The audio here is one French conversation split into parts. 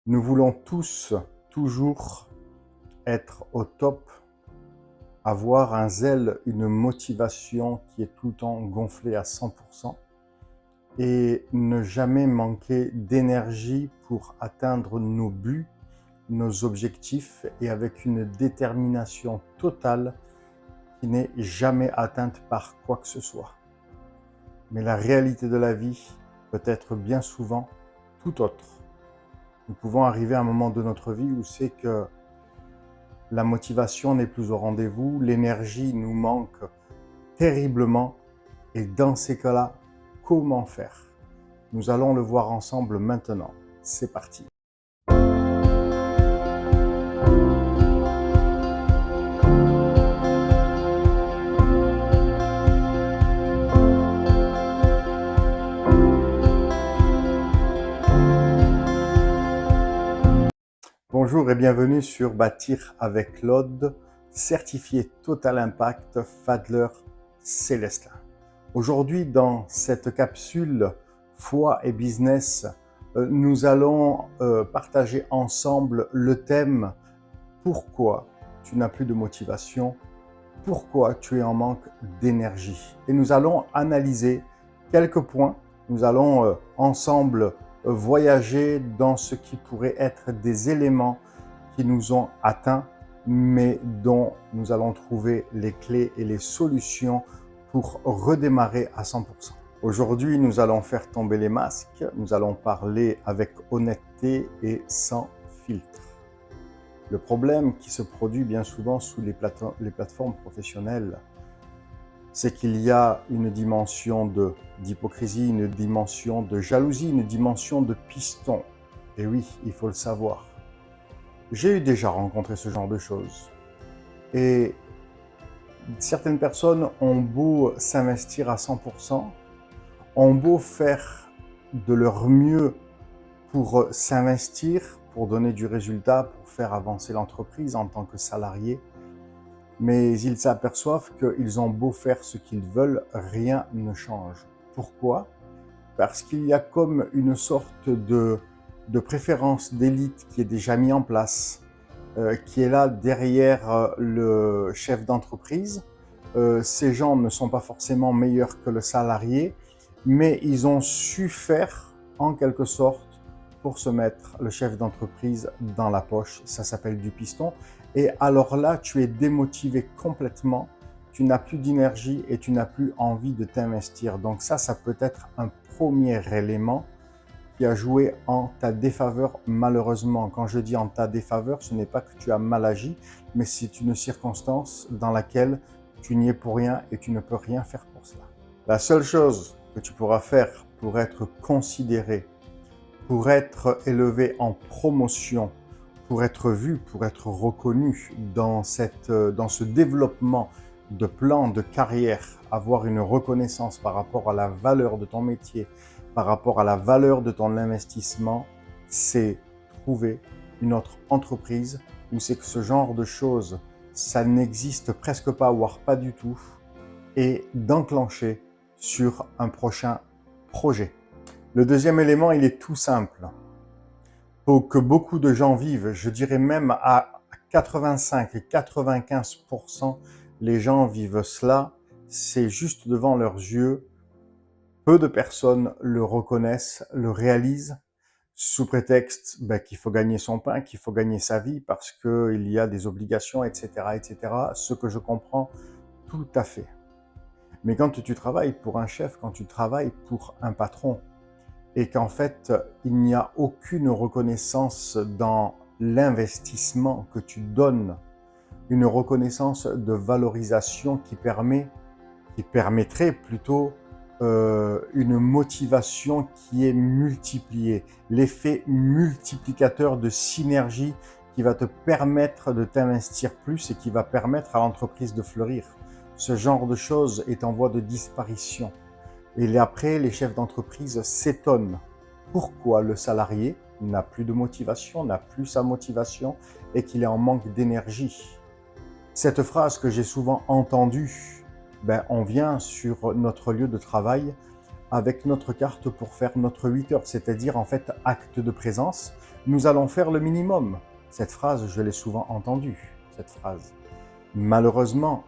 Nous voulons tous toujours être au top, avoir un zèle, une motivation qui est tout le temps gonflée à 100% et ne jamais manquer d'énergie pour atteindre nos buts, nos objectifs et avec une détermination totale qui n'est jamais atteinte par quoi que ce soit. Mais la réalité de la vie peut être bien souvent tout autre. Nous pouvons arriver à un moment de notre vie où c'est que la motivation n'est plus au rendez-vous, l'énergie nous manque terriblement et dans ces cas-là, comment faire? Nous allons le voir ensemble maintenant. C'est parti. Bonjour et bienvenue sur Bâtir avec Claude, certifié Total Impact Fadler Célestin. Aujourd'hui, dans cette capsule Foi et Business, nous allons partager ensemble le thème « Pourquoi tu n'as plus de motivation ? Pourquoi tu es en manque d'énergie ?» Et nous allons analyser quelques points. Nous allons ensemble voyager dans ce qui pourrait être des éléments qui nous ont atteints, mais dont nous allons trouver les clés et les solutions pour redémarrer à 100%. Aujourd'hui, nous allons faire tomber les masques, nous allons parler avec honnêteté et sans filtre. Le problème qui se produit bien souvent sous les plateformes professionnelles, c'est qu'il y a une dimension d'hypocrisie, une dimension de jalousie, une dimension de piston. Et oui, il faut le savoir. J'ai déjà rencontré ce genre de choses. Et certaines personnes ont beau s'investir à 100%, ont beau faire de leur mieux pour s'investir, pour donner du résultat, pour faire avancer l'entreprise en tant que salarié, mais ils s'aperçoivent qu'ils ont beau faire ce qu'ils veulent, rien ne change. Pourquoi? Parce qu'il y a comme une sorte de préférence d'élite qui est déjà mise en place, qui est là derrière le chef d'entreprise. Ces gens ne sont pas forcément meilleurs que le salarié, mais ils ont su faire en quelque sorte pour se mettre le chef d'entreprise dans la poche. Ça s'appelle du piston. Et alors là, tu es démotivé complètement, tu n'as plus d'énergie et tu n'as plus envie de t'investir. Donc ça peut être un premier élément qui a joué en ta défaveur malheureusement. Quand je dis en ta défaveur, ce n'est pas que tu as mal agi, mais c'est une circonstance dans laquelle tu n'y es pour rien et tu ne peux rien faire pour cela. La seule chose que tu pourras faire pour être considéré, pour être élevé en promotion, pour être vu, pour être reconnu dans ce développement de plan de carrière, avoir une reconnaissance par rapport à la valeur de ton métier, par rapport à la valeur de ton investissement, c'est trouver une autre entreprise où c'est que ce genre de choses, ça n'existe presque pas, voire pas du tout, et d'enclencher sur un prochain projet. Le deuxième élément, il est tout simple. Pour que beaucoup de gens vivent, je dirais même à 85 et 95%, les gens vivent cela, c'est juste devant leurs yeux. Peu de personnes le reconnaissent, le réalisent, sous prétexte qu'il faut gagner son pain, qu'il faut gagner sa vie parce qu'il y a des obligations, etc., etc. Ce que je comprends tout à fait. Mais quand tu travailles pour un chef, quand tu travailles pour un patron, et qu'en fait, il n'y a aucune reconnaissance dans l'investissement que tu donnes, une reconnaissance de valorisation qui permettrait plutôt une motivation qui est multipliée, l'effet multiplicateur de synergie qui va te permettre de t'investir plus et qui va permettre à l'entreprise de fleurir. Ce genre de choses est en voie de disparition. Et après, les chefs d'entreprise s'étonnent. Pourquoi le salarié n'a plus de motivation, n'a plus sa motivation et qu'il est en manque d'énergie? Cette phrase que j'ai souvent entendue, on vient sur notre lieu de travail avec notre carte pour faire notre 8 heures, c'est-à-dire en fait acte de présence. Nous allons faire le minimum. Cette phrase, je l'ai souvent entendue, cette phrase. Malheureusement,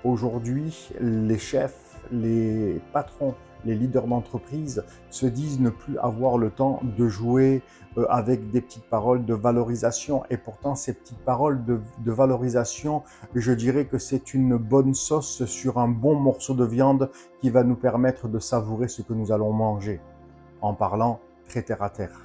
aujourd'hui, les chefs, les patrons, les leaders d'entreprise se disent ne plus avoir le temps de jouer avec des petites paroles de valorisation. Et pourtant, ces petites paroles de valorisation, je dirais que c'est une bonne sauce sur un bon morceau de viande qui va nous permettre de savourer ce que nous allons manger, en parlant très terre à terre.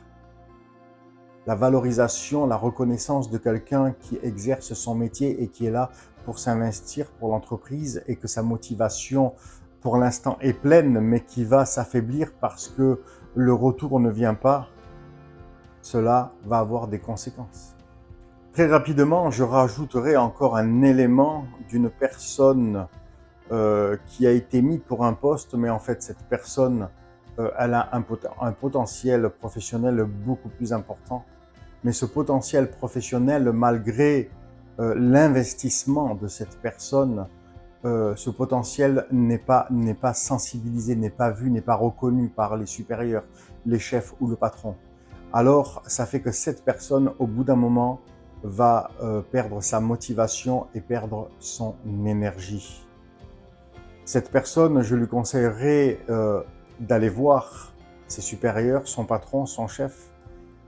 La valorisation, la reconnaissance de quelqu'un qui exerce son métier et qui est là pour s'investir pour l'entreprise et que sa motivation pour l'instant est pleine mais qui va s'affaiblir parce que le retour ne vient pas, cela va avoir des conséquences. Très rapidement, je rajouterai encore un élément d'une personne qui a été mise pour un poste, mais en fait cette personne elle a un potentiel professionnel beaucoup plus important. Mais ce potentiel professionnel, malgré l'investissement de cette personne, ce potentiel n'est pas sensibilisé, n'est pas vu, n'est pas reconnu par les supérieurs, les chefs ou le patron. Alors, ça fait que cette personne, au bout d'un moment, va perdre sa motivation et perdre son énergie. Cette personne, je lui conseillerais d'aller voir ses supérieurs, son patron, son chef,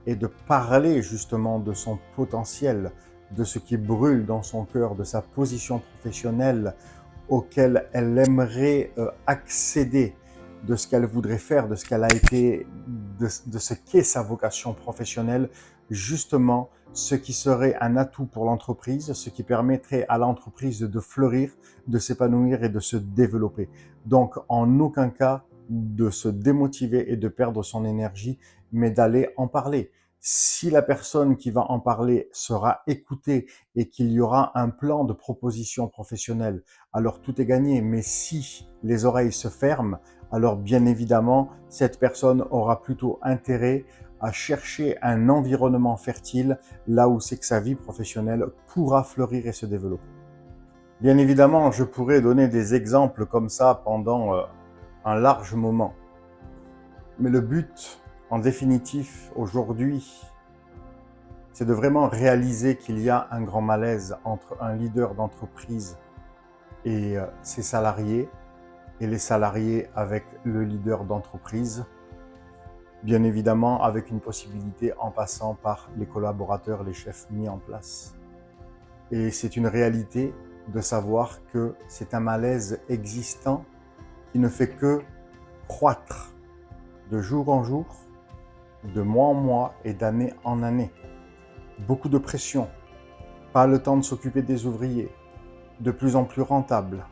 et de parler justement de son potentiel, de ce qui brûle dans son cœur, de sa position professionnelle auquel elle aimerait accéder, de ce qu'elle voudrait faire, de ce qu'elle a été, de ce qu'est sa vocation professionnelle, justement ce qui serait un atout pour l'entreprise, ce qui permettrait à l'entreprise de fleurir, de s'épanouir et de se développer. Donc en aucun cas de se démotiver et de perdre son énergie, mais d'aller en parler. Si la personne qui va en parler sera écoutée et qu'il y aura un plan de proposition professionnelle, alors tout est gagné. Mais si les oreilles se ferment, alors bien évidemment, cette personne aura plutôt intérêt à chercher un environnement fertile là où c'est que sa vie professionnelle pourra fleurir et se développer. Bien évidemment, je pourrais donner des exemples comme ça pendant un large moment. Mais le but, en définitif, aujourd'hui, c'est de vraiment réaliser qu'il y a un grand malaise entre un leader d'entreprise et ses salariés, et les salariés avec le leader d'entreprise, bien évidemment avec une possibilité en passant par les collaborateurs, les chefs mis en place. Et c'est une réalité de savoir que c'est un malaise existant qui ne fait que croître de jour en jour, de mois en mois et d'année en année. Beaucoup de pression, pas le temps de s'occuper des ouvriers, de plus en plus rentable,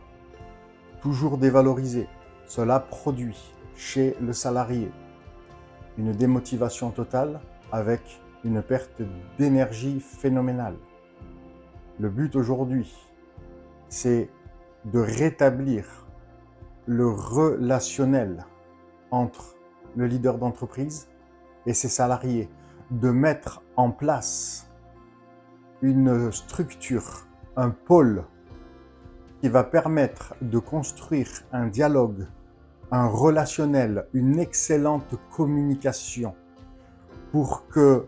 toujours dévalorisé. Cela produit chez le salarié une démotivation totale avec une perte d'énergie phénoménale. Le but aujourd'hui, c'est de rétablir le relationnel entre le leader d'entreprise et ses salariés, de mettre en place une structure, un pôle qui va permettre de construire un dialogue, un relationnel, une excellente communication pour que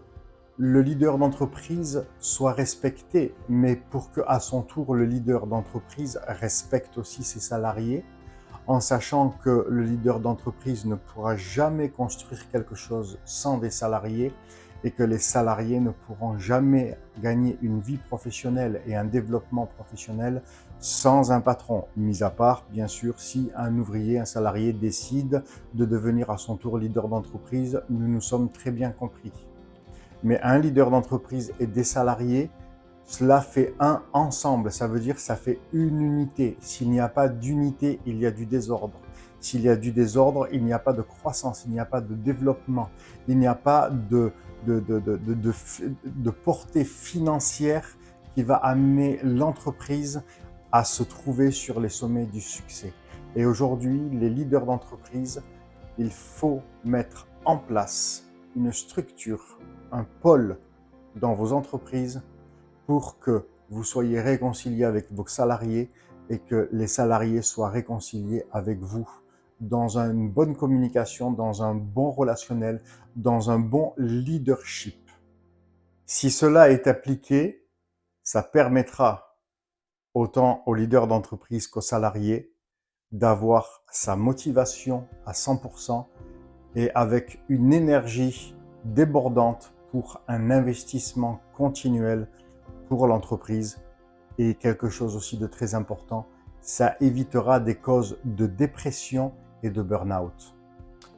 le leader d'entreprise soit respecté, mais pour que, à son tour, le leader d'entreprise respecte aussi ses salariés, en sachant que le leader d'entreprise ne pourra jamais construire quelque chose sans des salariés et que les salariés ne pourront jamais gagner une vie professionnelle et un développement professionnel sans un patron, mis à part, bien sûr, si un ouvrier, un salarié décide de devenir à son tour leader d'entreprise, nous nous sommes très bien compris. Mais un leader d'entreprise et des salariés, cela fait un ensemble, ça veut dire ça fait une unité. S'il n'y a pas d'unité, il y a du désordre. S'il y a du désordre, il n'y a pas de croissance, il n'y a pas de développement, il n'y a pas de portée financière qui va amener l'entreprise à se trouver sur les sommets du succès. Et aujourd'hui, les leaders d'entreprise, il faut mettre en place une structure, un pôle dans vos entreprises pour que vous soyez réconciliés avec vos salariés et que les salariés soient réconciliés avec vous dans une bonne communication, dans un bon relationnel, dans un bon leadership. Si cela est appliqué, ça permettra autant aux leaders d'entreprise qu'aux salariés d'avoir sa motivation à 100% et avec une énergie débordante pour un investissement continuel pour l'entreprise. Et quelque chose aussi de très important, ça évitera des causes de dépression et de burn-out.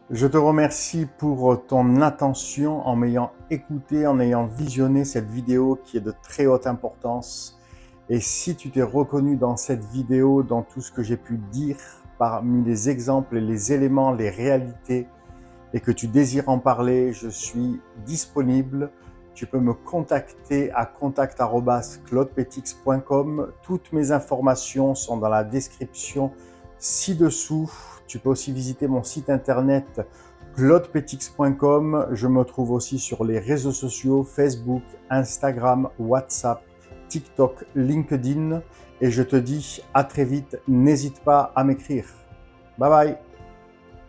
Je te remercie pour ton attention en m'ayant écouté, en ayant visionné cette vidéo qui est de très haute importance. Et si tu t'es reconnu dans cette vidéo, dans tout ce que j'ai pu dire, parmi les exemples, les éléments, les réalités, et que tu désires en parler, je suis disponible. Tu peux me contacter à contact@claudepetix.com. Toutes mes informations sont dans la description ci-dessous. Tu peux aussi visiter mon site internet claudepetix.com. Je me trouve aussi sur les réseaux sociaux Facebook, Instagram, WhatsApp, TikTok, LinkedIn. Et je te dis à très vite. N'hésite pas à m'écrire. Bye bye.